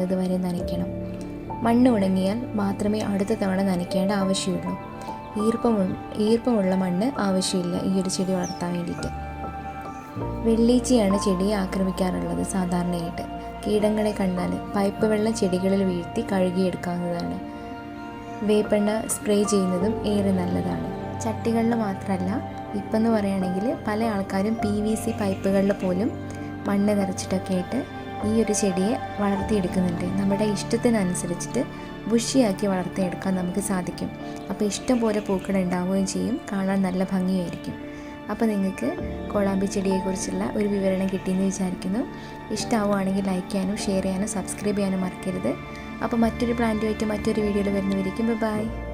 വരെ നനയ്ക്കണം. മണ്ണ് ഉണങ്ങിയാൽ മാത്രമേ അടുത്ത തവണ നനയ്ക്കേണ്ട ആവശ്യമുള്ളൂ. ഈർപ്പമുള്ള മണ്ണ് ആവശ്യമില്ല ഈ ഒരു ചെടി വളർത്താൻ വേണ്ടിയിട്ട്. വെള്ളീച്ചയാണ് ചെടിയെ ആക്രമിക്കാറുള്ളത്. സാധാരണയായിട്ട് കീടങ്ങളെ കണ്ടാൽ പൈപ്പ് വെള്ളം ചെടികളിൽ വീഴ്ത്തി കഴുകിയെടുക്കാവുന്നതാണ്. വേപ്പെണ്ണ സ്പ്രേ ചെയ്യുന്നതും ഏറെ നല്ലതാണ്. ചട്ടികളിൽ മാത്രമല്ല, ഇപ്പം എന്ന് പറയുകയാണെങ്കിൽ പല ആൾക്കാരും PVC പൈപ്പുകളിൽ പോലും മണ്ണ് നിറച്ചിട്ടൊക്കെ ആയിട്ട് ഈ ഒരു ചെടിയെ വളർത്തിയെടുക്കുന്നുണ്ട്. നമ്മുടെ ഇഷ്ടത്തിനനുസരിച്ചിട്ട് ബുഷിയാക്കി വളർത്തിയെടുക്കാൻ നമുക്ക് സാധിക്കും. അപ്പോൾ ഇഷ്ടം പോലെ പൂക്കൾ ഉണ്ടാവുകയും ചെയ്യും, കാണാൻ നല്ല ഭംഗിയായിരിക്കും. അപ്പോൾ നിങ്ങൾക്ക് കോളാമ്പി ചെടിയെക്കുറിച്ചുള്ള ഒരു വിവരണം കിട്ടിയെന്ന് വിചാരിക്കുന്നു. ഇഷ്ടമാവുകയാണെങ്കിൽ ലൈക്ക് ചെയ്യാനും ഷെയർ ചെയ്യാനും സബ്സ്ക്രൈബ് ചെയ്യാനും മറക്കരുത്. അപ്പോൾ മറ്റൊരു പ്ലാന്റുമായിട്ട് മറ്റൊരു വീഡിയോയിൽ വരുന്നവരിക്കും. ബൈ.